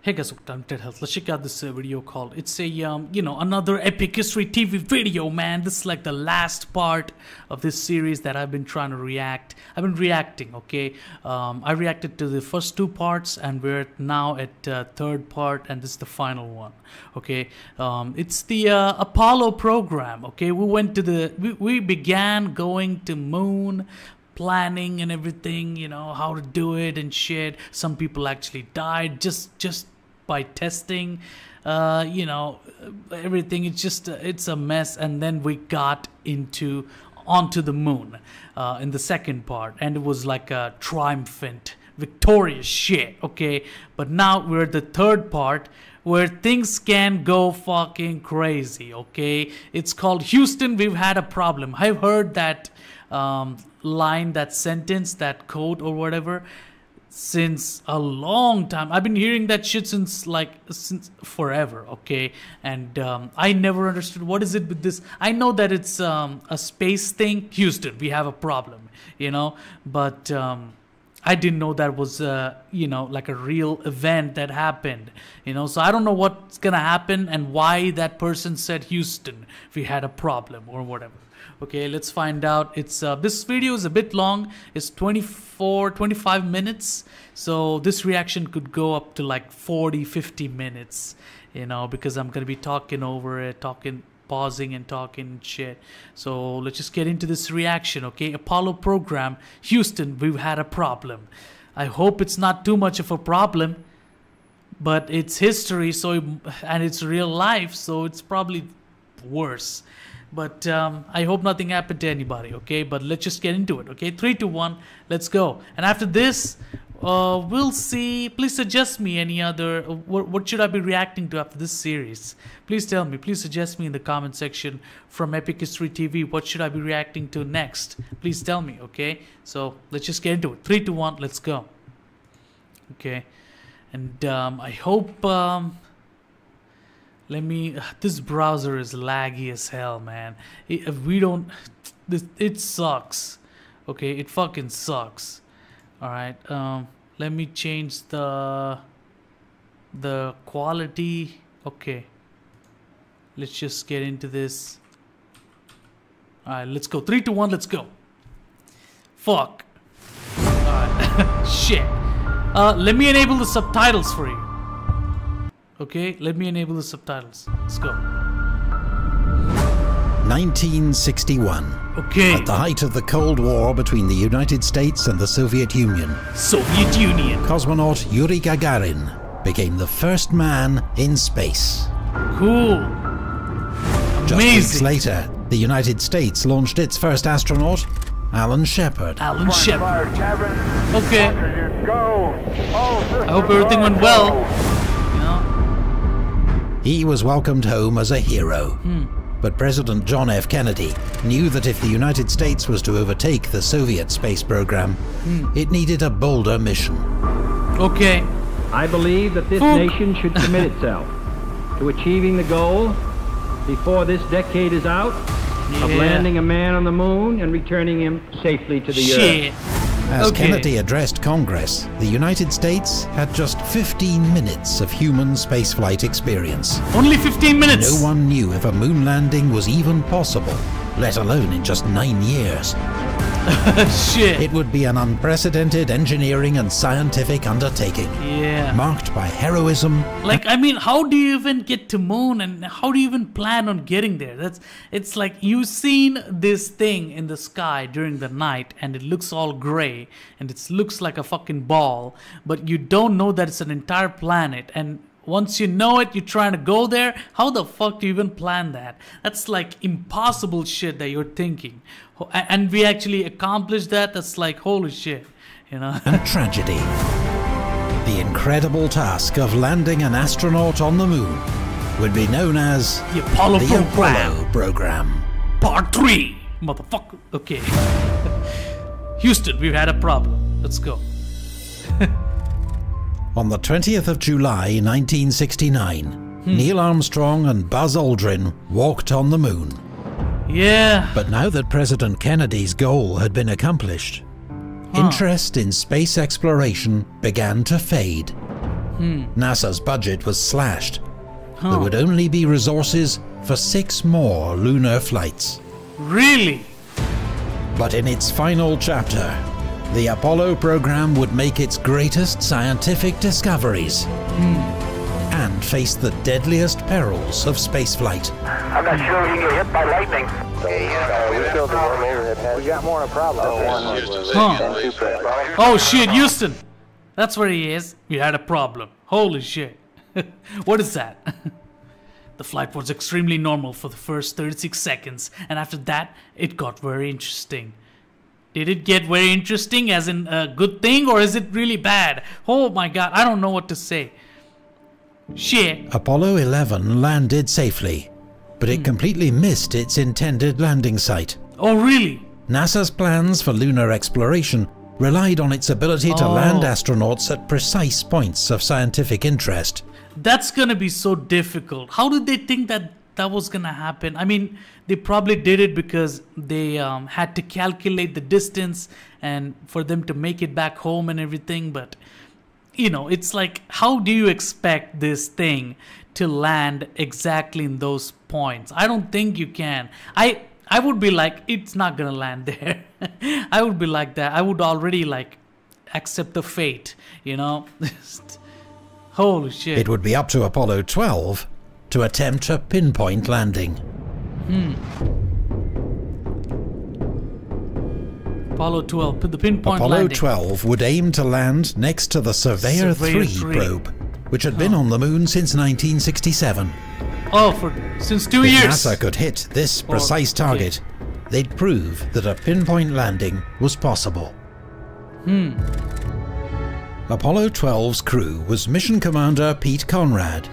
Hey guys, welcome to Health. Let's check out this video called, it's a, another Epic History TV video, man. This is like the last part of this series that I've been trying to react. I've been reacting, okay? I reacted to the first two parts and we're now at third part and this is the final one, okay? It's the Apollo program, okay? We began going to moon, planning and everything, you know, how to do it and shit. Some people actually died just by testing, everything. It's a mess. And then we got onto the moon in the second part, and it was like a triumphant, victorious shit, okay? But now we're at the third part where things can go fucking crazy, okay? It's called Houston, we've had a problem. I've heard that line, that sentence, that quote or whatever since a long time. I've been hearing that shit since forever, okay? And I never understood what is it with this. I know that it's a space thing. Houston, we have a problem, you know, but I didn't know that was like a real event that happened, you know. So I don't know what's gonna happen and why that person said Houston, we had a problem or whatever. Okay, let's find out. It's this video is a bit long. It's 25 minutes. So this reaction could go up to like 40-50 minutes, you know, because I'm gonna be talking over it, pausing and talking shit. So let's just get into this reaction, okay? Apollo program, Houston, we've had a problem. I hope it's not too much of a problem, but it's history, and it's real life, so it's probably worse. But I hope nothing happened to anybody, okay? But let's just get into it, okay? 3, 2, 1, let's go. And after this, we'll see. Please suggest me any other, what should I be reacting to after this series? Please tell me. Please suggest me in the comment section from Epic History TV. What should I be reacting to next? Please tell me, okay? So let's just get into it. 3, 2, 1, let's go. Okay. And I hope... this browser is laggy as hell, man. It sucks. Okay, it fucking sucks. Alright, let me change the quality. Okay, let's just get into this. Alright, let's go. 3, 2, 1, let's go. Fuck. Alright. Shit. Let me enable the subtitles for you. Okay, let me enable the subtitles. Let's go. 1961. Okay. At the height of the Cold War between the United States and the Soviet Union. Cosmonaut Yuri Gagarin became the first man in space. Cool. Just weeks later, the United States launched its first astronaut, Alan Shepard. Okay. I hope everything went well. He was welcomed home as a hero. But President John F. Kennedy knew that if the United States was to overtake the Soviet space program, it needed a bolder mission. Okay. I believe that this nation should commit itself to achieving the goal before this decade is out of landing a man on the moon and returning him safely to the Earth. As Kennedy addressed Congress, the United States had just 15 minutes of human spaceflight experience. Only 15 minutes? No one knew if a moon landing was even possible, let alone in just 9 years. Shit. It would be an unprecedented engineering and scientific undertaking. Yeah. Marked by heroism. Like, I mean, how do you even get to moon and how do you even plan on getting there? It's like you've seen this thing in the sky during the night and it looks all gray and it looks like a fucking ball, but you don't know that it's an entire planet, and once you know it, you're trying to go there. How the fuck do you even plan that? That's like impossible shit that you're thinking. And we actually accomplished that. That's like, holy shit, you know. And tragedy. The incredible task of landing an astronaut on the moon would be known as the Apollo program. Part 3, motherfucker. Okay. Houston, we've had a problem. Let's go. On the 20th of July 1969, Neil Armstrong and Buzz Aldrin walked on the moon. Yeah. But now that President Kennedy's goal had been accomplished, interest in space exploration began to fade. NASA's budget was slashed. There would only be resources for 6 more lunar flights. Really? But in its final chapter, the Apollo program would make its greatest scientific discoveries and face the deadliest perils of spaceflight. I'm not sure we can get hit by lightning. We got more than a problem. Oh shit, Houston! That's where he is. You had a problem. Holy shit. What is that? The flight was extremely normal for the first 36 seconds, and after that, it got very interesting. Did it get very interesting as in a good thing, or is it really bad? Oh my god, I don't know what to say. Shit. Apollo 11 landed safely, but it completely missed its intended landing site. Oh really? NASA's plans for lunar exploration relied on its ability to land astronauts at precise points of scientific interest. That's gonna be so difficult. How did they think that that was gonna happen? I mean, they probably did it because they had to calculate the distance and for them to make it back home and everything. But you know, it's like, how do you expect this thing to land exactly in those points? I don't think you can. I would be like, it's not gonna land there. I would be like that. I would already like accept the fate, you know. Holy shit. It would be up to Apollo 12 to attempt a pinpoint landing. Apollo 12, the pinpoint Apollo landing. 12 would aim to land next to the Surveyor 3 probe, which had been on the moon since 1967. Oh, since 2 years. If NASA could hit this precise target, they'd prove that a pinpoint landing was possible. Apollo 12's crew was Mission Commander Pete Conrad,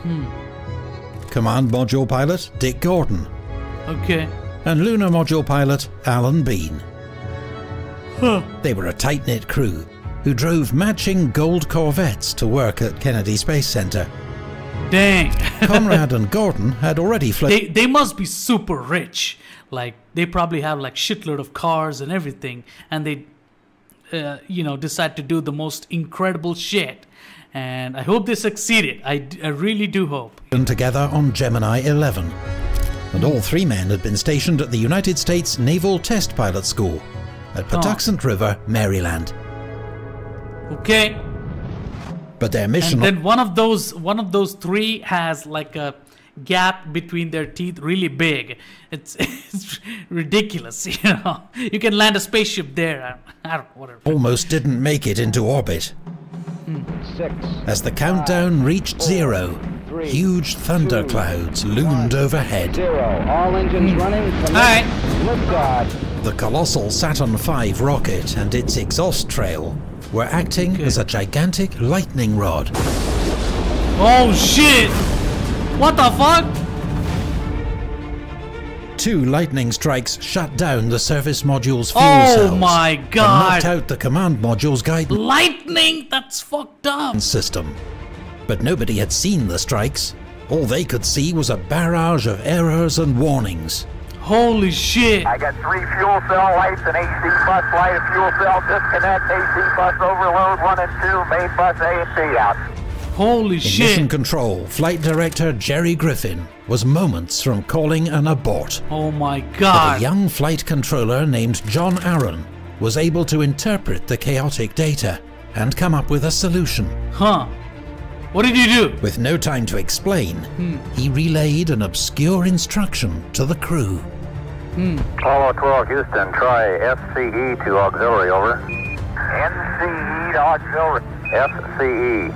Command Module Pilot Dick Gordon, and Lunar Module Pilot Alan Bean. They were a tight-knit crew who drove matching gold Corvettes to work at Kennedy Space Center. Dang. Conrad and Gordon had already flown. They must be super rich. Like, they probably have like shitload of cars and everything, and they you know, decide to do the most incredible shit, and I hope they succeeded. I really do hope. Together on Gemini 11, and all 3 men had been stationed at the United States Naval Test Pilot School at Patuxent River, Maryland. Okay. But their mission. And then one of those 3 has like a gap between their teeth really big. It's ridiculous, you know. You can land a spaceship there. I don't know, whatever. Almost didn't make it into orbit. 6. As the countdown reached 0, huge thunderclouds loomed overhead. 0. All engines running. Alright. Liftoff. The colossal Saturn V rocket and its exhaust trail were acting as a gigantic lightning rod. Oh shit! What the fuck? 2 lightning strikes shut down the service module's fuel cells. Oh my And god! knocked out the command module's guidance Lightning? That's fucked up. system. But nobody had seen the strikes. All they could see was a barrage of errors and warnings. Holy shit! I got 3 fuel cell lights, an AC bus light, a fuel cell disconnect, AC bus overload 1 and 2, main bus A and B out. Holy In shit! Mission Control, Flight Director Jerry Griffin was moments from calling an abort. Oh my But god! a young flight controller named John Aaron was able to interpret the chaotic data and come up with a solution. Huh? What did you do? With no time to explain, he relayed an obscure instruction to the crew. Apollo 12 Houston, try FCE to auxiliary, over. NCE to auxiliary.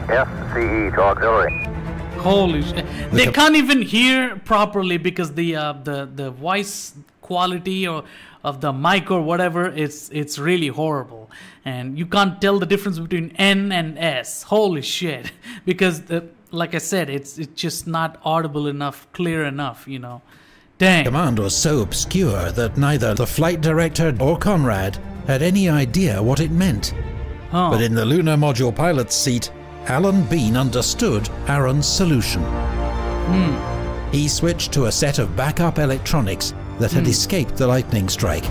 FCE to auxiliary. Holy shit! They can't even hear properly because the voice quality or of the mic or whatever, it's really horrible, and you can't tell the difference between N and S. Holy shit! Because like I said, it's just not audible enough, clear enough, you know. Dang. Command was so obscure that neither the flight director or Conrad had any idea what it meant. Huh. But in the lunar module pilot's seat, Alan Bean understood Aaron's solution. He switched to a set of backup electronics that had escaped the lightning strike.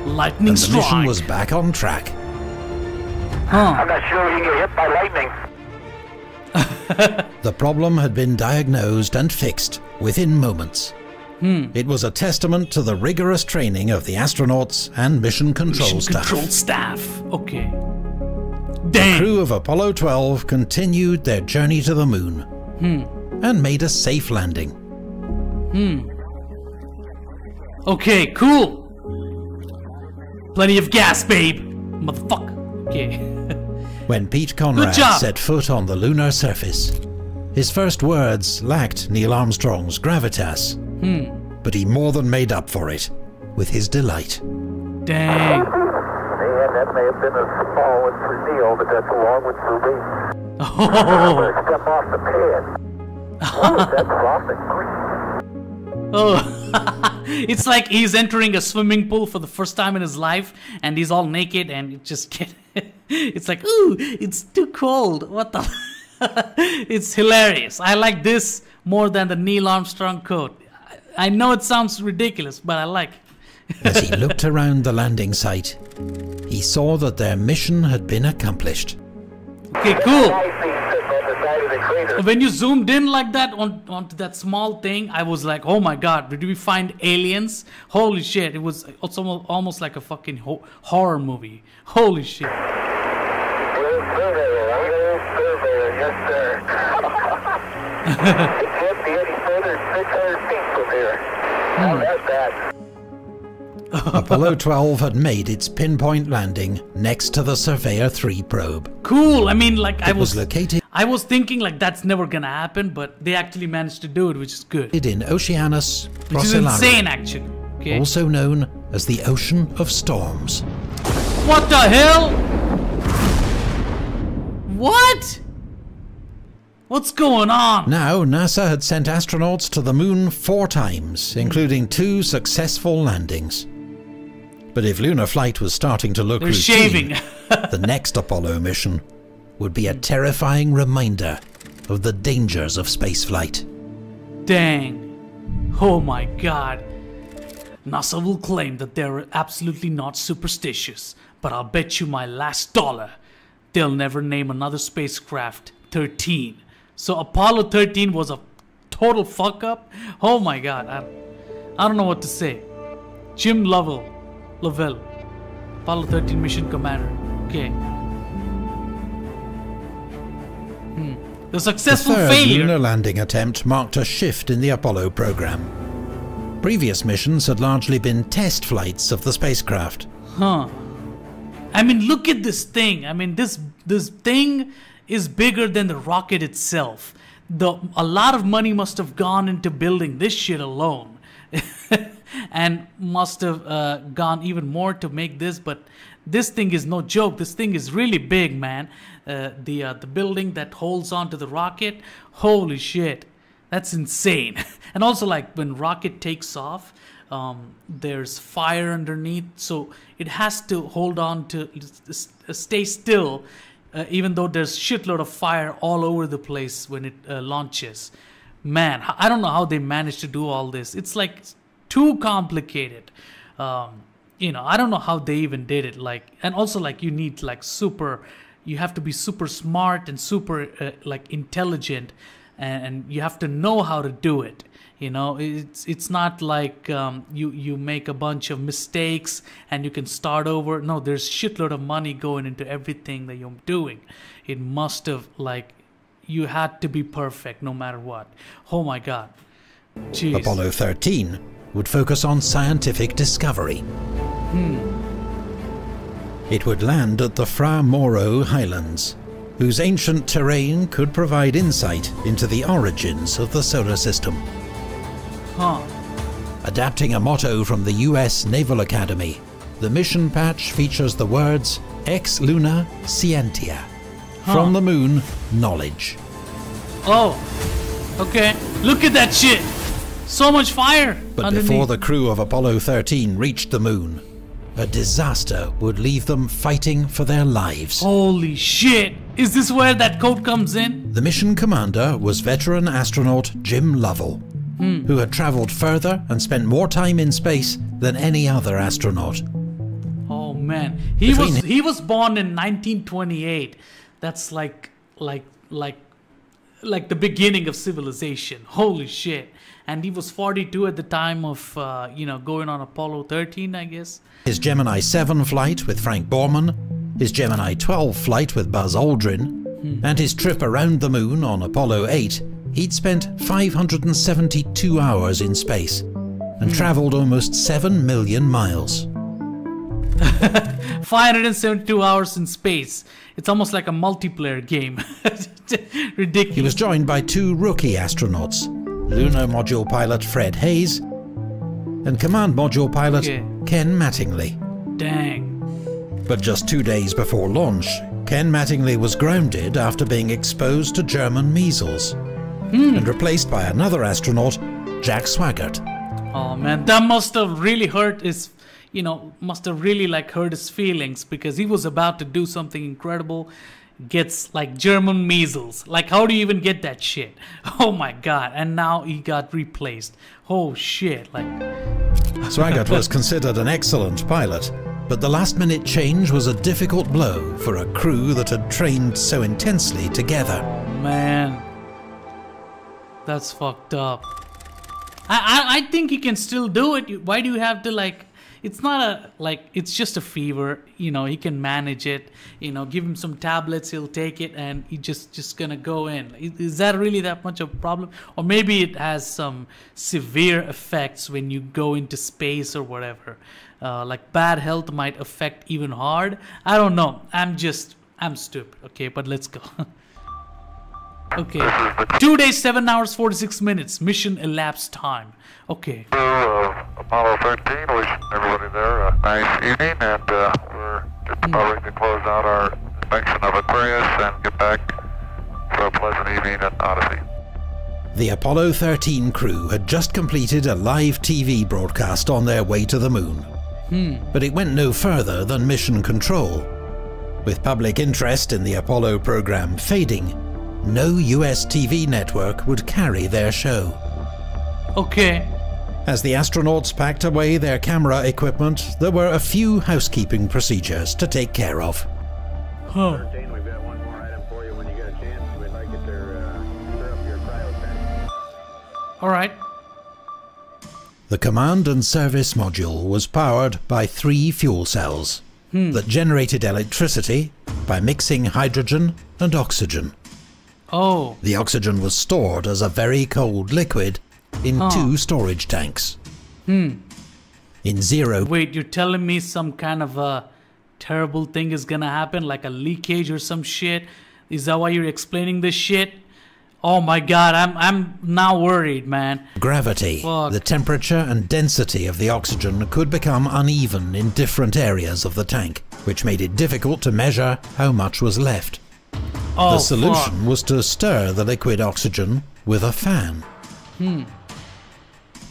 Lightning And the strike. mission was back on track. Huh. I'm not sure we can get hit by lightning. The problem had been diagnosed and fixed within moments. It was a testament to the rigorous training of the astronauts and mission control staff. Okay. The Dang. crew of Apollo 12 continued their journey to the moon and made a safe landing. Okay, cool. Plenty of gas, babe. Motherfucker. Okay. When Pete Conrad set foot on the lunar surface, his first words lacked Neil Armstrong's gravitas, but he more than made up for it with his delight. Dang. Man, that may have been a small one for Neil, but that's a long one for me. Oh. Step off the pad. Oh, that's soft and green. Oh. It's like he's entering a swimming pool for the first time in his life, and he's all naked, and it just it's like, ooh, it's too cold. What the? It's hilarious. I like this more than the Neil Armstrong coat. I know it sounds ridiculous, but I like it. As he looked around the landing site, he saw that their mission had been accomplished. Okay, cool. I see sitting on the side of the crater. When you zoomed in like that onto that small thing, I was like, oh my god, did we find aliens? Holy shit, it was almost like a fucking horror movie. Holy shit. Surveyor, yes sir. It can't be any further than 600 feet from here. How about that? Apollo 12 had made its pinpoint landing next to the Surveyor 3 probe. Cool. I mean, like, It was located I was thinking like that's never gonna happen, but they actually managed to do it, which is good. in Oceanus Which is Procellarum, insane, actually. Okay. also known as the Ocean of Storms. What the hell? What? What's going on? Now, NASA had sent astronauts to the moon 4 times, including 2 successful landings. But if lunar flight was starting to look They're routine, shaving. the next Apollo mission would be a terrifying reminder of the dangers of spaceflight. Dang. Oh my god. NASA will claim that they're absolutely not superstitious, but I'll bet you my last dollar they'll never name another spacecraft 13. So Apollo 13 was a total fuck up. Oh my god. I don't know what to say. Jim Lovell, Apollo 13 mission commander. Okay. The successful The third failure. lunar landing attempt marked a shift in the Apollo program. Previous missions had largely been test flights of the spacecraft. Huh. I mean, look at this thing. I mean, this thing is bigger than the rocket itself. A lot of money must have gone into building this shit alone. And must have gone even more to make this, but this thing is no joke. This thing is really big, man. The building that holds on to the rocket, holy shit, that's insane. And also, like, when rocket takes off, there's fire underneath, so it has to hold on to stay still, even though there's shitload of fire all over the place when it launches. Man, I don't know how they managed to do all this. It's like too complicated. You know, I don't know how they even did it. Like, and also, like, you need like you have to be super smart and super like intelligent, and you have to know how to do it. You know, it's not like you make a bunch of mistakes and you can start over. No, there's shitload of money going into everything that you're doing. It must have, like, you had to be perfect no matter what. Oh my god. Jeez. Apollo 13 would focus on scientific discovery. It would land at the Fra Mauro Highlands, whose ancient terrain could provide insight into the origins of the solar system. Huh. Adapting a motto from the US Naval Academy, the mission patch features the words Ex Luna Scientia, from the moon, knowledge. Oh, okay. Look at that shit. So much fire. But underneath. before the crew of Apollo 13 reached the moon, a disaster would leave them fighting for their lives. Holy shit. Is this where that code comes in? The mission commander was veteran astronaut Jim Lovell, who had travelled further and spent more time in space than any other astronaut. Oh man, he was born in 1928. That's like like the beginning of civilization. Holy shit. And he was 42 at the time of, going on Apollo 13, I guess. His Gemini 7 flight with Frank Borman, his Gemini 12 flight with Buzz Aldrin, and his trip around the moon on Apollo 8, he'd spent 572 hours in space and travelled almost 7 million miles. 572 hours in space. It's almost like a multiplayer game. Ridiculous. He was joined by 2 rookie astronauts, Lunar Module pilot Fred Hayes and Command Module pilot Ken Mattingly. Dang. But just 2 days before launch, Ken Mattingly was grounded after being exposed to German measles and replaced by another astronaut, Jack Swigert. Oh man, that must have really hurt his, must have really hurt his feelings, because he was about to do something incredible, gets German measles. How do you even get that shit? Oh my god, and now he got replaced. Oh shit, Swigert was considered an excellent pilot, but the last-minute change was a difficult blow for a crew that had trained so intensely together. Oh man, that's fucked up. I think he can still do it. Why do you have to it's not it's just a fever, he can manage it, give him some tablets, he'll take it, and he just gonna go in. Is that really that much of a problem? Or maybe it has some severe effects when you go into space or whatever. Bad health might affect even hard. I don't know. I'm stupid. Okay, but let's go. Okay. 2 days, 7 hours, 46 minutes. Mission elapsed time. Okay. Apollo 13, wish everybody there a nice evening, and we're just about ready to close out our inspection of Aquarius and get back for a pleasant evening at Odyssey. The Apollo 13 crew had just completed a live TV broadcast on their way to the moon. But it went no further than mission control. With public interest in the Apollo program fading, no US TV network would carry their show. Okay. As the astronauts packed away their camera equipment, there were a few housekeeping procedures to take care of. Huh. We've got one more item for you when you get a chance. We'd like you to stir up your cryo tank. Alright. The command and service module was powered by 3 fuel cells that generated electricity by mixing hydrogen and oxygen. Oh. The oxygen was stored as a very cold liquid in 2 storage tanks. In zero... Wait, you're telling me some kind of a terrible thing is gonna happen, like a leakage or some shit? Is that why you're explaining this shit? Oh my god, I'm now worried, man. Gravity, Fuck. the temperature and density of the oxygen could become uneven in different areas of the tank, which made it difficult to measure how much was left. Oh, The solution fuck. was to stir the liquid oxygen with a fan.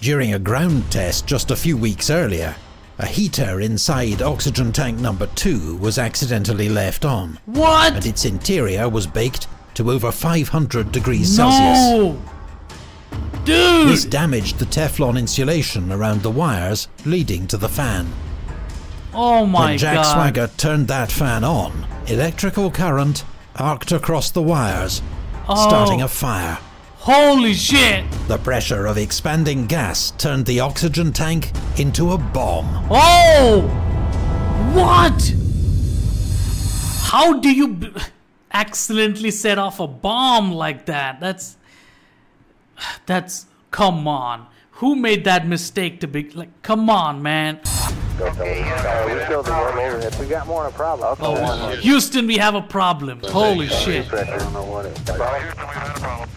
During a ground test just a few weeks earlier, a heater inside oxygen tank number 2 was accidentally left on. What? And its interior was baked to over 500 degrees Celsius. No! Dude! This damaged the Teflon insulation around the wires leading to the fan. Oh my When Jack god. Swigert turned that fan on, electrical current arced across the wires, starting a fire. Holy shit! The pressure of expanding gas turned the oxygen tank into a bomb. Oh! What? How do you accidentally set off a bomb like that? That's come on. Who made that mistake to be come on, man. We filled the warm overhead. We got more than a problem. Oh, Houston, we have a problem. Holy shit. I don't know what it is. Houston, we've had a problem.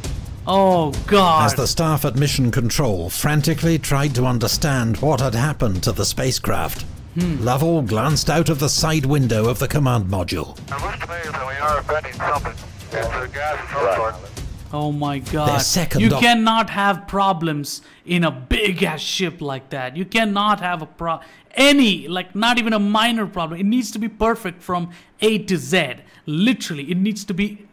Oh god. As the staff at Mission Control frantically tried to understand what had happened to the spacecraft, Lovell glanced out of the side window of the command module. It looks to me as though we are offending something. It's a gas of some sort. Oh my Their god. second You op- cannot have problems in a big ass ship like that. You cannot have a not even a minor problem. It needs to be perfect from A to Z. Literally, it needs to be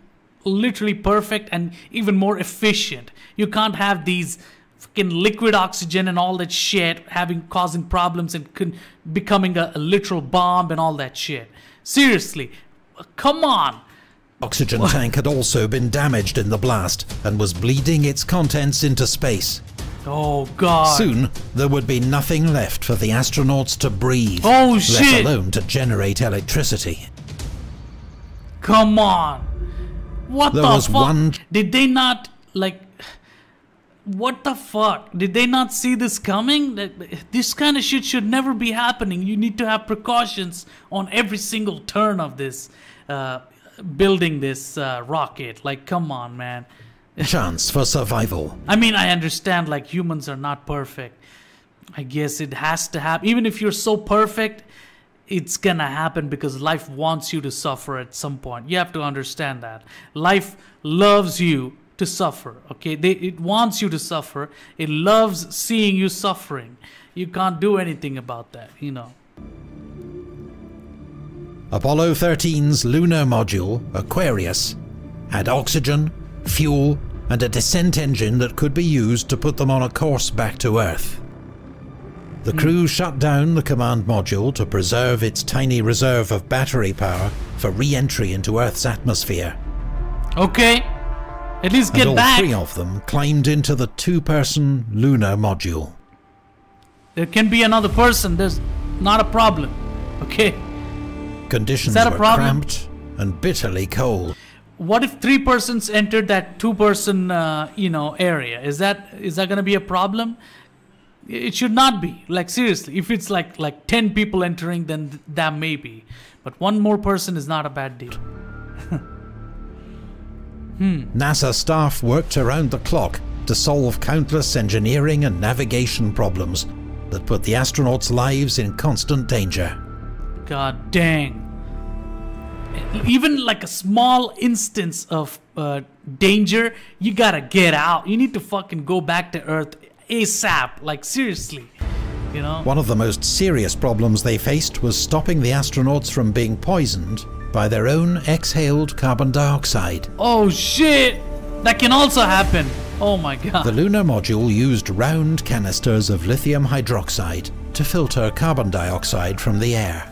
literally perfect and even more efficient. You can't have these fucking liquid oxygen and all that shit causing problems and becoming a literal bomb and all that shit. Seriously, come on. Oxygen tank had also been damaged in the blast and was bleeding its contents into space. Oh God. Soon, there would be nothing left for the astronauts to breathe, oh, shit. let alone to generate electricity. Come on. What There the was fuck? one... Did they not, like... What the fuck? Did they not see this coming? This kind of shit should never be happening. You need to have precautions on every single turn of this, building this rocket. Like, come on, man. chance for survival. I mean, I understand, like, humans are not perfect. I guess it has to happen. Even if you're so perfect, it's gonna happen because life wants you to suffer at some point. You have to understand that. Life loves you to suffer, okay? It wants you to suffer. It loves seeing you suffering. You can't do anything about that, you know. Apollo 13's lunar module, Aquarius, had oxygen, fuel, and a descent engine that could be used to put them on a course back to Earth. The crew shut down the command module to preserve its tiny reserve of battery power for re-entry into Earth's atmosphere. Okay, at least get and all back. three of them climbed into the two-person lunar module. There can be another person, there's not a problem, okay? Conditions that a were problem? cramped and bitterly cold. What if 3 persons entered that 2-person, area? Is that going to be a problem? It should not be. Like, seriously, if it's like 10 people entering, then that may be. But 1 more person is not a bad deal. NASA staff worked around the clock to solve countless engineering and navigation problems that put the astronauts' lives in constant danger. God dang. Even like a small instance of danger, you gotta get out. You need to fucking go back to Earth ASAP. Like, seriously, you know? One of the most serious problems they faced was stopping the astronauts from being poisoned by their own exhaled carbon dioxide. Oh shit! That can also happen. Oh my god. The lunar module used round canisters of lithium hydroxide to filter carbon dioxide from the air.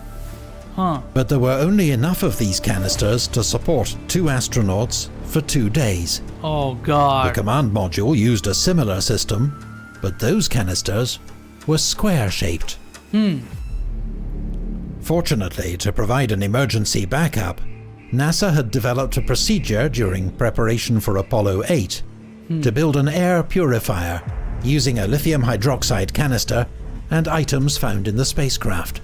But there were only enough of these canisters to support 2 astronauts for 2 days. Oh god. The command module used a similar system, but those canisters were square-shaped. Fortunately, to provide an emergency backup, NASA had developed a procedure during preparation for Apollo 8 to build an air purifier using a lithium hydroxide canister and items found in the spacecraft.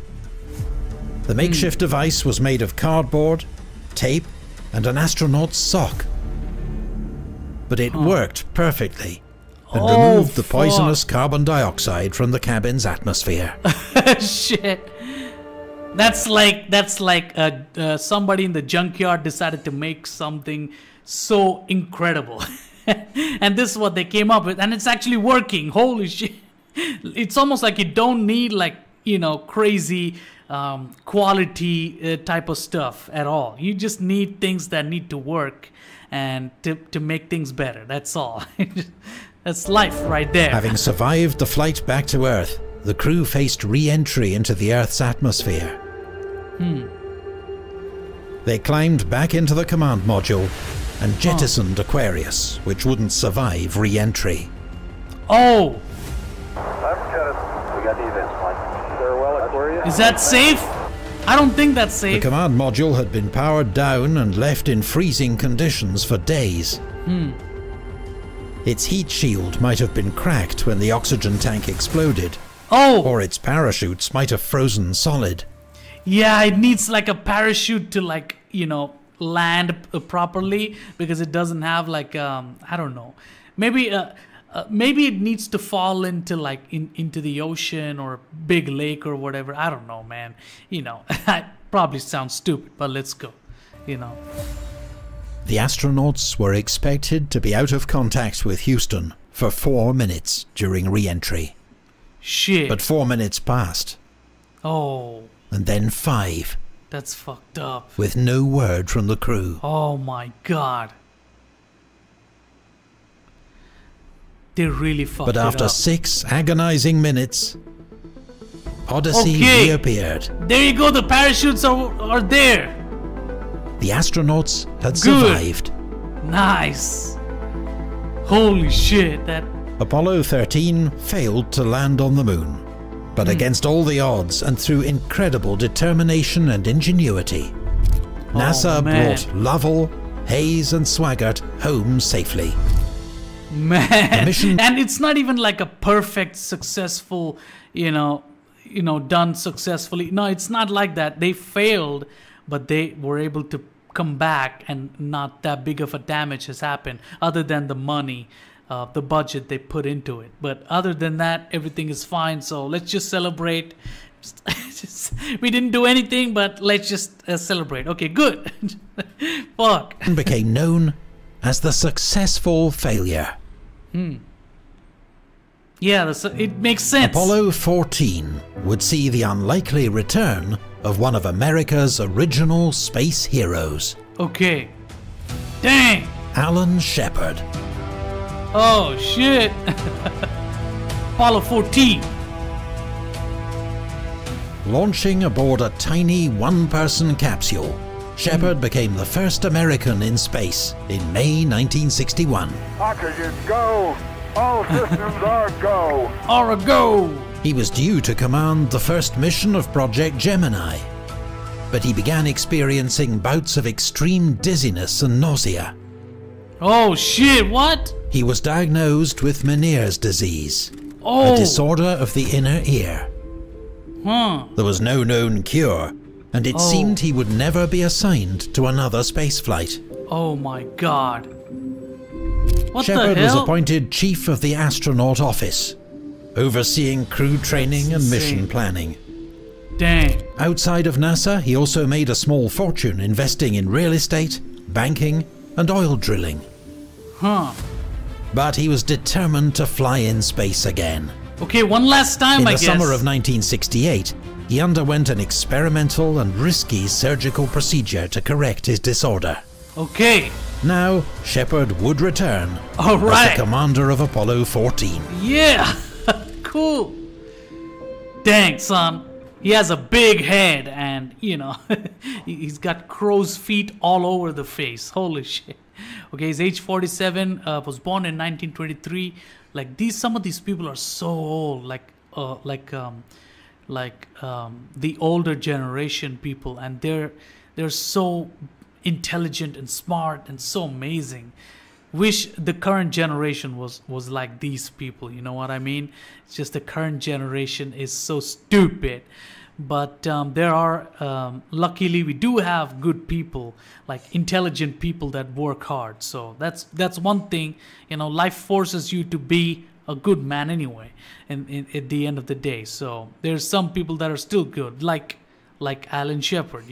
The makeshift device was made of cardboard, tape, and an astronaut's sock. But it worked perfectly and removed the poisonous carbon dioxide from the cabin's atmosphere. Shit. That's like somebody in the junkyard decided to make something so incredible. And this is what they came up with, and it's actually working. Holy shit. It's almost like you don't need, like, crazy quality type of stuff at all. You just need things that need to work and to make things better. That's all. That's life right there. Having survived the flight back to Earth, the crew faced re-entry into the Earth's atmosphere. They climbed back into the command module and jettisoned Aquarius, which wouldn't survive re-entry. Oh! We got the events, Mike. Farewell, Aquarius. Is that safe? I don't think that's safe. The command module had been powered down and left in freezing conditions for days. Its heat shield might have been cracked when the oxygen tank exploded. Oh! Or its parachutes might have frozen solid. Yeah, it needs like a parachute to, like, land properly, because it doesn't have like I don't know. Maybe it needs to fall into like into the ocean or big lake or whatever. I don't know, man. That probably sounds stupid, but let's go. The astronauts were expected to be out of contact with Houston for 4 minutes during re-entry. Shit. But 4 minutes passed. Oh. And then 5. That's fucked up. With no word from the crew. Oh my god. They really fucked it up. But after 6 agonizing minutes, Odyssey reappeared. There you go, the parachutes are there. The astronauts had Good. survived. Nice. Holy shit, that... Apollo 13 failed to land on the moon, but against all the odds and through incredible determination and ingenuity, NASA brought Lovell, Hayes and Swaggart home safely. Man, mission- and it's not even like a perfect, successful, done successfully. No, it's not like that. They failed, but they were able to come back, and not that big of a damage has happened, other than the money, the budget they put into it. But other than that, everything is fine. So let's just celebrate. We didn't do anything, but let's just celebrate. Okay, good. Fuck. And became known as the successful failure. Yeah, it makes sense. Apollo 14 would see the unlikely return of one of America's original space heroes. Okay. Dang. Alan Shepard. Oh, shit. Apollo 14. Launching aboard a tiny one-person capsule, Shepard became the first American in space in May 1961. Oxygen, go! All systems are go! Or a go. He was due to command the first mission of Project Gemini, but he began experiencing bouts of extreme dizziness and nausea. Oh, shit, what? He was diagnosed with Meniere's disease, Oh. a disorder of the inner ear. Huh. There was no known cure, and it seemed he would never be assigned to another spaceflight. Oh, my God. What Shepard the was hell? appointed chief of the astronaut office, overseeing crew training and mission insane. planning. Dang. Outside of NASA, he also made a small fortune investing in real estate, banking, and oil drilling. Huh. But he was determined to fly in space again. Okay, one last time, In I the guess. summer of 1968, he underwent an experimental and risky surgical procedure to correct his disorder. Okay. Now, Shepard would return All as right. the commander of Apollo 14. Yeah. Cool. Dang, son. He has a big head and, he's got crow's feet all over the face. Holy shit. Okay, he's age 47, was born in 1923. Like, some of these people are so old, the older generation people, and they're so intelligent and smart and so amazing. Wish the current generation was like these people, you know what I mean? It's just the current generation is so stupid. But there are, luckily we do have good people, like intelligent people that work hard. So that's one thing, life forces you to be a good man anyway, and at the end of the day. So there's some people that are still good, like Alan Shepard,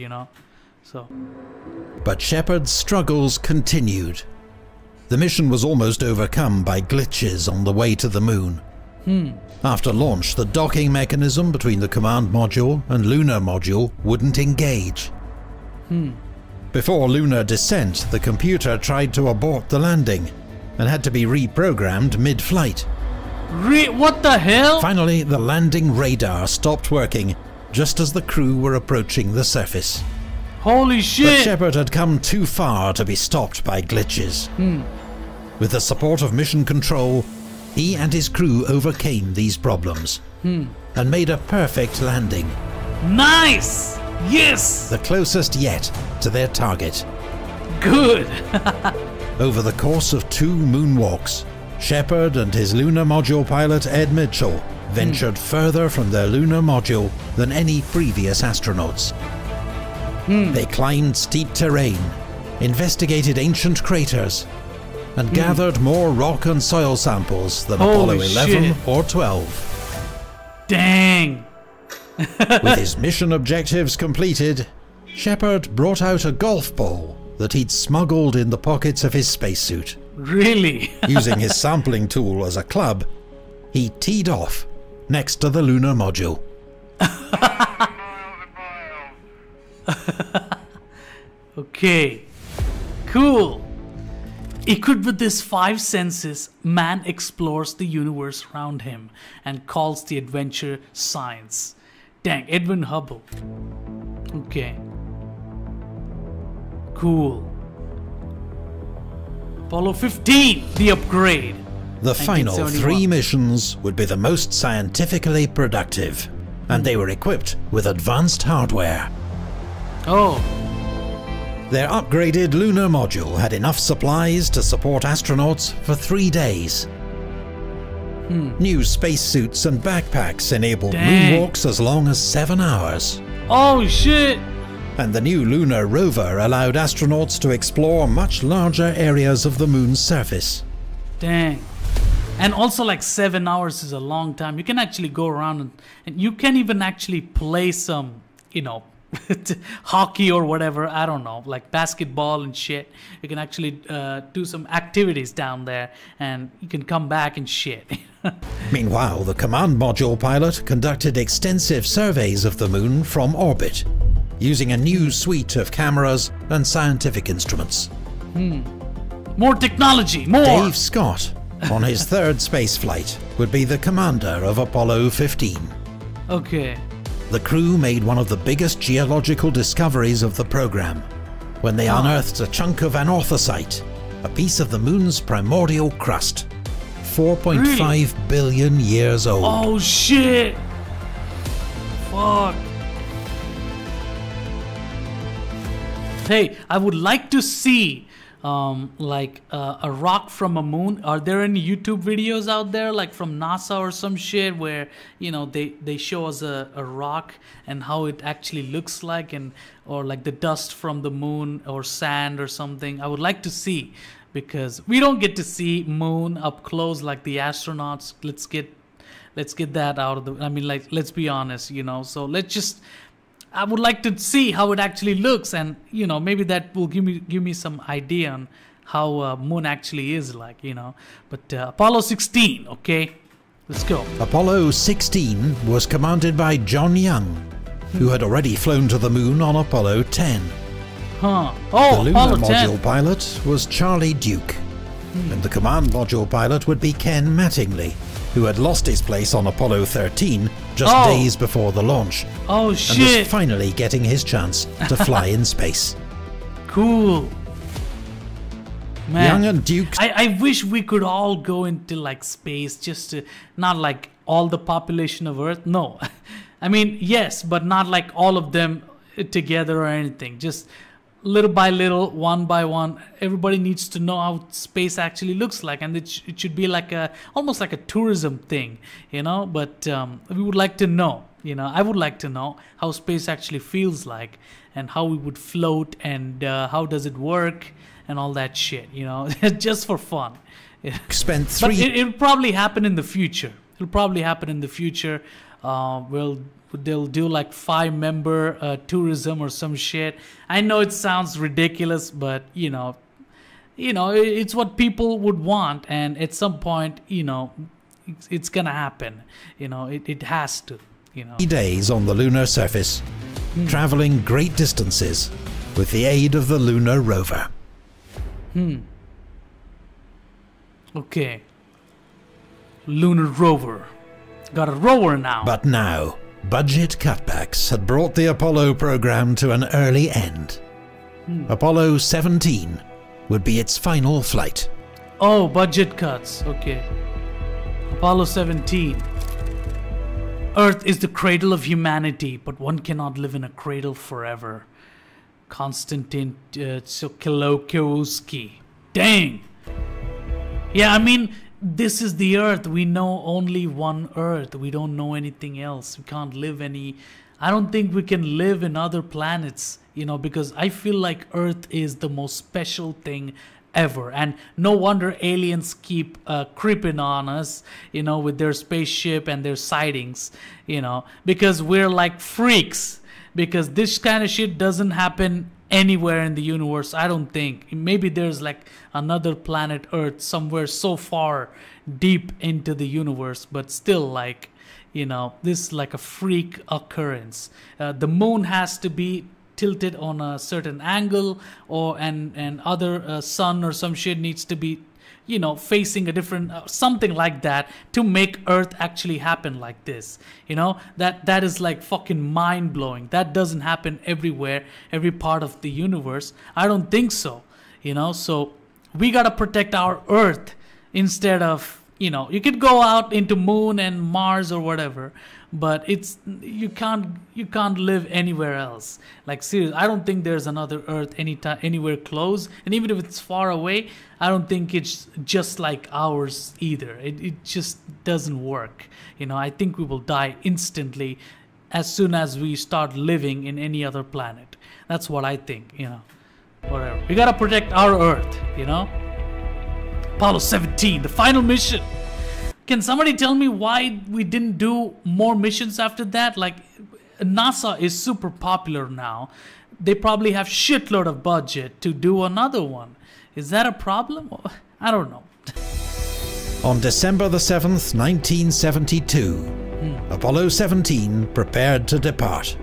so. But Shepard's struggles continued. The mission was almost overcome by glitches on the way to the moon. After launch, the docking mechanism between the command module and lunar module wouldn't engage. Before lunar descent, the computer tried to abort the landing and had to be reprogrammed mid-flight. What the hell? Finally, the landing radar stopped working just as the crew were approaching the surface. Holy But shit! Shepard had come too far to be stopped by glitches. With the support of Mission Control, he and his crew overcame these problems and made a perfect landing. Nice! Yes! The closest yet to their target. Good! Over the course of 2 moonwalks, Shepard and his lunar module pilot Ed Mitchell ventured further from their lunar module than any previous astronauts. They climbed steep terrain, investigated ancient craters, and gathered more rock and soil samples than Apollo Holy 11 shit. or 12. Dang! With his mission objectives completed, Shepard brought out a golf ball that he'd smuggled in the pockets of his spacesuit. Really? Using his sampling tool as a club, he teed off next to the lunar module. Okay. Cool. Equipped with his 5 senses, man explores the universe around him and calls the adventure science. Dang, Edwin Hubble. Okay. Cool. Apollo 15, the upgrade. The final 1971. 3 missions would be the most scientifically productive, and they were equipped with advanced hardware. Oh, Their upgraded lunar module had enough supplies to support astronauts for 3 days. New spacesuits and backpacks enabled Dang. moonwalks as long as 7 hours. oh shit. And the new lunar rover allowed astronauts to explore much larger areas of the moon's surface. Dang. And also like 7 hours is a long time. You can actually go around and you can even actually play some, you know, hockey or whatever. I don't know, like basketball and shit. You can actually do some activities down there and you can come back and shit. Meanwhile, the command module pilot conducted extensive surveys of the moon from orbit, using a new suite of cameras and scientific instruments. More technology, more. Dave Scott, on his 3rd space flight, would be the commander of Apollo 15. Okay. The crew made one of the biggest geological discoveries of the program, when they unearthed a chunk of anorthosite, a piece of the moon's primordial crust, 4.5 billion years old. Oh shit. Fuck. Hey, I would like to see like a rock from a moon. Are there any YouTube videos out there like from NASA or some shit where, you know, they show us a rock and how it actually looks like, and or like the dust from the moon or sand or something? I would like to see, because we don't get to see moon up close like the astronauts. Let's get that out of the, I mean, like, let's be honest, you know. So I would like to see how it actually looks, and you know, maybe that will give me some idea on how moon actually is like, you know. But Apollo 16, okay, let's go. Apollo 16 was commanded by John Young, who had already flown to the moon on Apollo 10. Huh? The Oh, lunar Apollo 10. module pilot was Charlie Duke, and the command module pilot would be Ken Mattingly, who had lost his place on Apollo 13 just days before the launch, Oh and was shit! finally getting his chance to fly in space. Cool. Man, Young and Duke I wish we could all go into like space, just to, not like all the population of Earth. No, I mean yes, but not like all of them together or anything. Just little by little, one by one. Everybody needs to know how space actually looks like, and it should be like almost like a tourism thing, you know. But we would like to know, you know. I would like to know how space actually feels like, and how we would float, and how does it work, and all that shit, you know, just for fun. spent But 3 it'll probably happen in the future. It'll probably happen in the future. They'll do like 5-member tourism or some shit. I know it sounds ridiculous, but you know, it's what people would want, and at some point, you know, it's gonna happen. You know, it has to. You know. days on the lunar surface, traveling great distances with the aid of the lunar rover. Okay. Lunar rover. Got a rover now. But now, budget cutbacks had brought the Apollo program to an early end. Apollo 17 would be its final flight. Oh, budget cuts. Okay. Apollo 17. Earth is the cradle of humanity, but one cannot live in a cradle forever. Konstantin Tsiolkovsky. Dang. Yeah, I mean, this is the Earth. We know only one Earth. We don't know anything else. We can't live I don't think we can live in other planets, you know, because I feel like Earth is the most special thing ever. And no wonder aliens keep creeping on us, you know, with their spaceship and their sightings, you know, because we're like freaks. Because this kind of shit doesn't happen anywhere in the universe, I don't think. Maybe there's like another planet Earth somewhere so far deep into the universe, but still, like, you know, this is like a freak occurrence. The moon has to be tilted on a certain angle, or and other sun or some shit needs to be facing a different something like that to make Earth actually happen like this. That is like fucking mind blowing. That doesn't happen everywhere, every part of the universe. I don't think so. So we gotta protect our Earth instead of you could go out into Moon and Mars or whatever, but you can't live anywhere else. Like seriously, I don't think there's another Earth anywhere close, and even if it's far away, I don't think it's just like ours either. It just doesn't work. I think we will die instantly as soon as we start living in any other planet. That's what I think. Whatever. We gotta protect our Earth. Apollo 17, the final mission. Can somebody tell me why we didn't do more missions after that? Like, NASA is super popular now. They probably have shitload of budget to do another one. Is that a problem? I don't know. On December the 7th, 1972, Apollo 17 prepared to depart.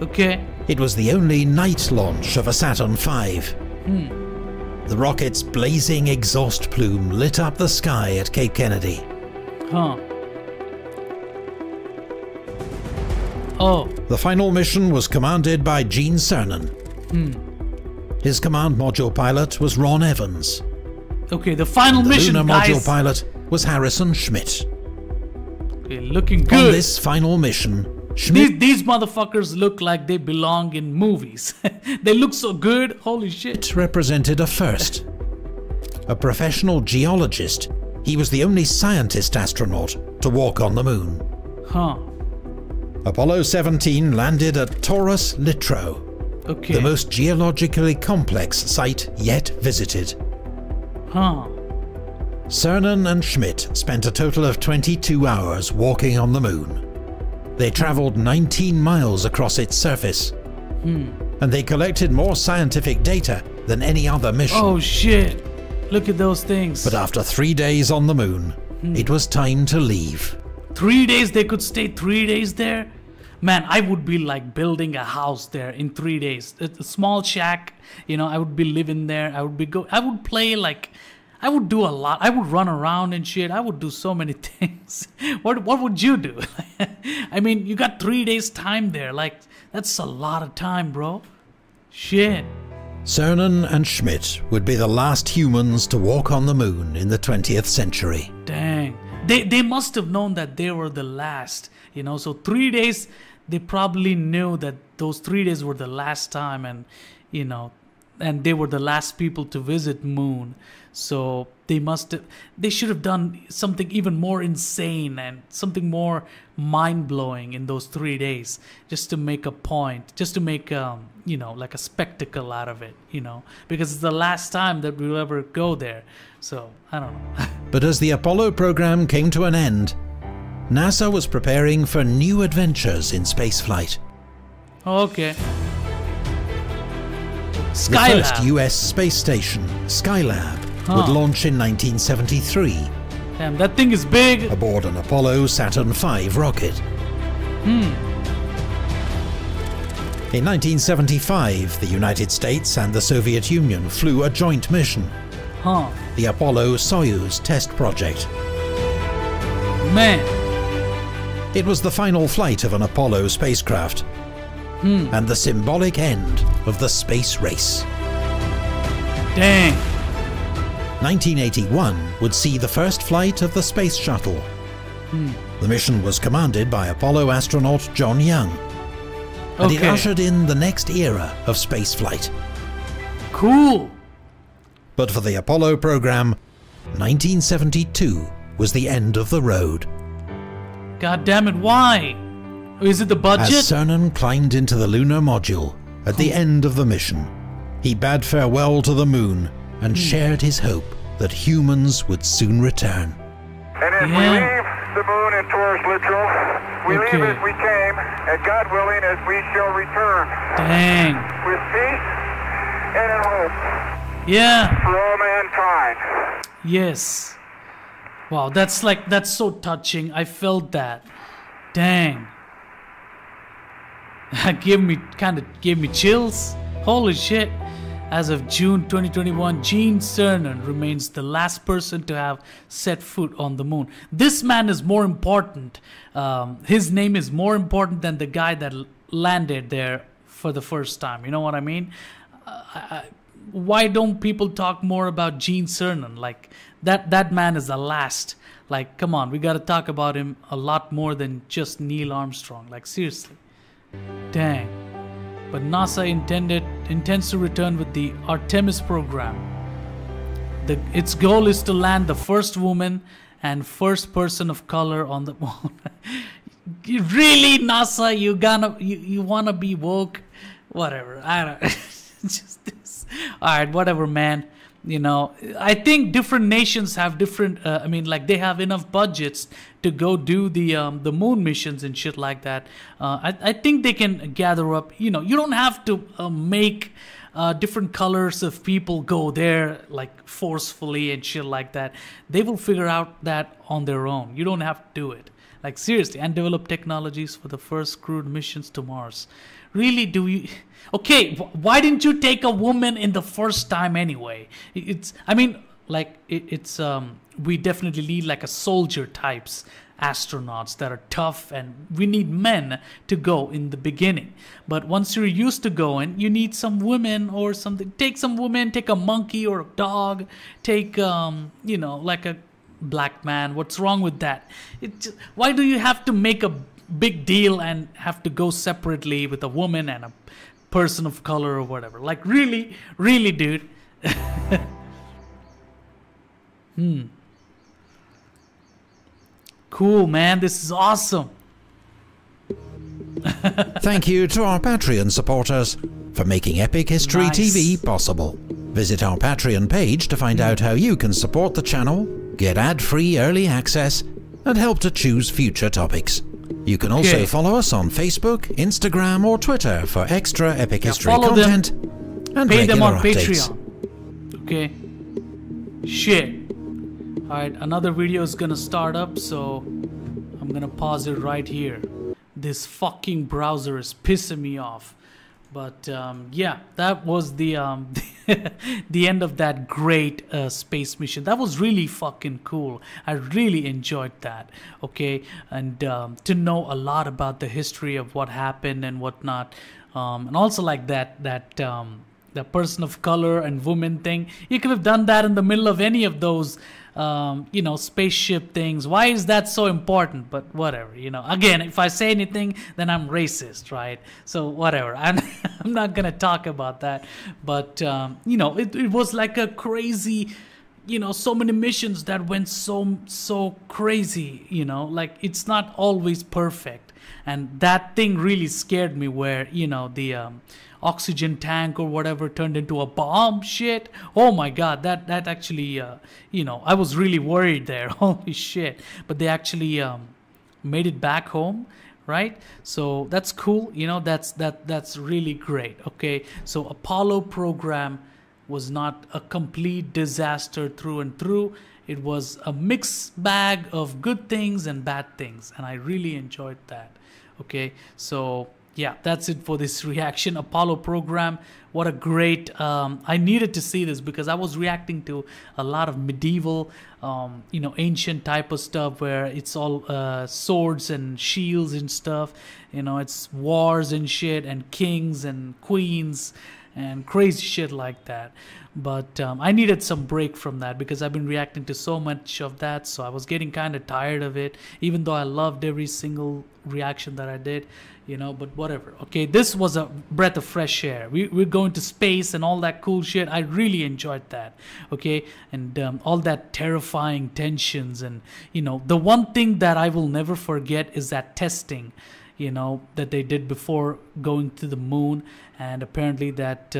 Okay. It was the only night launch of a Saturn V. The rocket's blazing exhaust plume lit up the sky at Cape Kennedy. Huh. Oh. The final mission was commanded by Gene Cernan. His command module pilot was Ron Evans. Okay, the final mission, lunar guys. module pilot was Harrison Schmitt. Okay, looking good. On this final mission, Schmitt... These motherfuckers look like they belong in movies. They look so good. Holy shit. represented a first. A professional geologist, he was the only scientist astronaut to walk on the moon. Huh. Apollo 17 landed at Taurus Littrow, Okay. the most geologically complex site yet visited. Huh. Cernan and Schmitt spent a total of 22 hours walking on the moon. They travelled 19 miles across its surface, and they collected more scientific data than any other mission. Oh shit. Look at those things. But after 3 days on the moon, it was time to leave. 3 days? They could stay 3 days there? Man, I would be like building a house there in 3 days. A small shack, I would be living there. I would play like, I would do a lot. I would run around and shit. I would do so many things. What would you do? I mean, you got 3 days time there. Like, that's a lot of time, bro. Shit. Cernan and Schmitt would be the last humans to walk on the moon in the 20th century. Dang. They must have known that they were the last, so 3 days, they probably knew that those 3 days were the last time, and, and they were the last people to visit moon. So they should have done something even more insane and something more mind-blowing in those 3 days, just to make a point, just to make, like a spectacle out of it, because it's the last time that we'll ever go there. So, I don't know. But as the Apollo program came to an end, NASA was preparing for new adventures in spaceflight. Okay. The Skylab. first US space station, Skylab, would launch in 1973. Damn, that thing is big. Aboard an Apollo Saturn V rocket. In 1975, the United States and the Soviet Union flew a joint mission, the Apollo-Soyuz test project. Man. It was the final flight of an Apollo spacecraft, and the symbolic end of the space race. Dang. 1981 would see the first flight of the space shuttle. The mission was commanded by Apollo astronaut John Young, and it ushered in the next era of spaceflight. Cool. But for the Apollo program, 1972 was the end of the road. God damn it, why? Is it the budget? As Cernan climbed into the lunar module at the end of the mission, he bade farewell to the moon and shared his hope that humans would soon return. And as we leave the moon in Taurus Littrow, we leave as we came, and God willing, as we shall return. Dang. With peace and in hope. Yeah. For all mankind. Yes. Wow, that's so touching. I felt that. Dang. Gave me chills. Holy shit. As of June 2021, Gene Cernan remains the last person to have set foot on the moon. This man is more important. His name is more important than the guy that landed there for the first time. You know what I mean? Why don't people talk more about Gene Cernan? Like, that man is the last. Like, come on, we got to talk about him a lot more than just Neil Armstrong. Like, seriously. Dang. But NASA intends to return with the Artemis program. Its goal is to land the first woman and first person of color on the moon. Really, NASA? You wanna be woke? Whatever. I don't. Just this. All right, whatever, man. You know, I think different nations have different. They have enough budgets to go do the moon missions and shit like that. I think they can gather up. You know, you don't have to make different colors of people go there like forcefully and shit like that. They will figure out that on their own. You don't have to do it. Like, seriously, and develop technologies for the first crewed missions to Mars. Really, do you? Okay, why didn't you take a woman in the first time anyway? We definitely need like a soldier types astronauts that are tough, and we need men to go in the beginning. But once you're used to going, you need some women or something. Take some women, take a monkey or a dog, take like a black man. What's wrong with that? Why do you have to make a big deal and have to go separately with a woman and a person of color or whatever? Like, really, dude. Cool, man. This is awesome. Thank you to our Patreon supporters for making Epic History TV possible. Visit our Patreon page to find out how you can support the channel, get ad-free early access, and help to choose future topics. You can also follow us on Facebook, Instagram, or Twitter for extra Epic History content and pay regular them on updates. Patreon. Okay. Shit. Alright, another video is gonna start up, so I'm gonna pause it right here. This fucking browser is pissing me off. But yeah, that was the the end of that great space mission. That was really fucking cool. I really enjoyed that. Okay, and to know a lot about the history of what happened and whatnot, and also like that the person of color and woman thing. You could have done that in the middle of any of those spaceship things. Why is that so important? But whatever, again, if I say anything, then I'm racist, right? So whatever, I'm not gonna talk about that. But it was like a crazy, so many missions that went so crazy, like it's not always perfect. And that thing really scared me, where the oxygen tank or whatever turned into a bomb. Shit. Oh my god, that actually I was really worried there. Holy shit. But they actually made it back home, right? So that's cool. That's really great. Okay, so Apollo program was not a complete disaster through and through. It was a mixed bag of good things and bad things, and I really enjoyed that. Okay, so yeah, that's it for this reaction. Apollo program, what a great, I needed to see this because I was reacting to a lot of medieval, ancient type of stuff where it's all swords and shields and stuff. It's wars and shit and kings and queens and crazy shit like that. But I needed some break from that because I've been reacting to so much of that, so I was getting kind of tired of it, even though I loved every single reaction that I did, but whatever. Okay, this was a breath of fresh air. We're going to space and all that cool shit. I really enjoyed that. Okay, and all that terrifying tensions, and the one thing that I will never forget is that testing that they did before going to the moon. And apparently that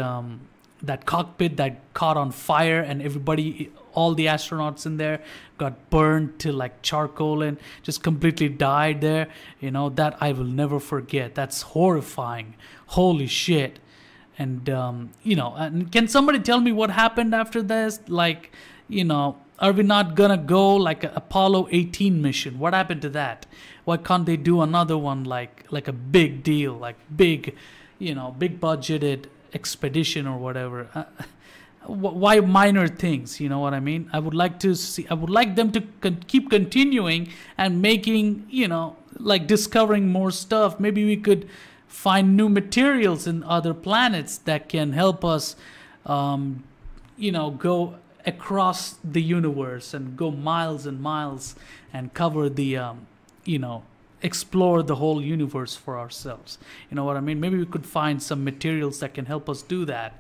that cockpit that caught on fire, and everybody, all the astronauts in there got burned to like charcoal and just completely died there. That I will never forget. That's horrifying. Holy shit. And and can somebody tell me what happened after this? Like, are we not gonna go like a Apollo 18 mission? What happened to that? Why can't they do another one like a big deal, like big, big budgeted expedition or whatever. Why minor things? You know what I mean? I would like them to keep continuing and making, like discovering more stuff. Maybe we could find new materials in other planets that can help us, go across the universe and go miles and miles and cover the, explore the whole universe for ourselves. You know what I mean? Maybe we could find some materials that can help us do that,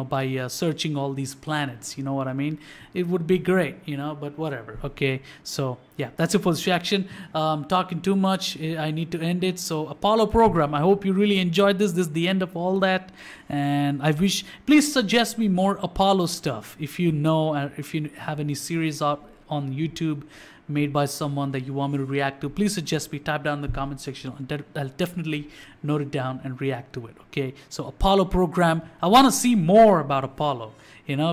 by searching all these planets. You know what I mean? It would be great, but whatever. Okay, so yeah, that's it for this reaction. Talking too much, I need to end it. So Apollo program, I hope you really enjoyed this. This is the end of all that, and please suggest me more Apollo stuff. If you know, if you have any series out on YouTube made by someone that you want me to react to, please suggest me. Type down in the comment section. I'll definitely note it down and react to it. Okay, so Apollo program, I want to see more about Apollo,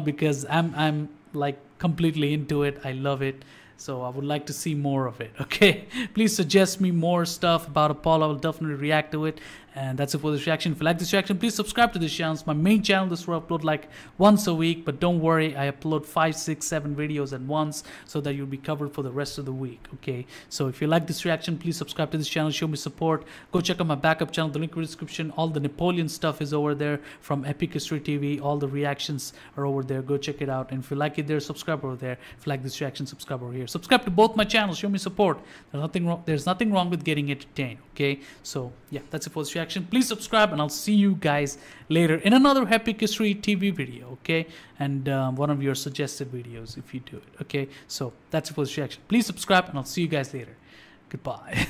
because I'm like completely into it. I love it, so I would like to see more of it. Okay, please suggest me more stuff about Apollo. I'll definitely react to it. And that's it for this reaction. If you like this reaction, please subscribe to this channel. It's my main channel. This will upload like once a week, but don't worry, I upload 5, 6, 7 videos at once so that you'll be covered for the rest of the week. Okay, so if you like this reaction, please subscribe to this channel. Show me support. Go check out my backup channel. The link in the description. All the Napoleon stuff is over there from Epic History TV. All the reactions are over there. Go check it out. And if you like it there, subscribe over there. If you like this reaction, subscribe over here. Subscribe to both my channels. Show me support. There's nothing wrong with getting entertained. Okay, so yeah, that's it for this reaction. Please subscribe, and I'll see you guys later in another Epic History TV video. Okay, and one of your suggested videos if you do it. Okay, so that's it for this reaction. Please subscribe, and I'll see you guys later. Goodbye.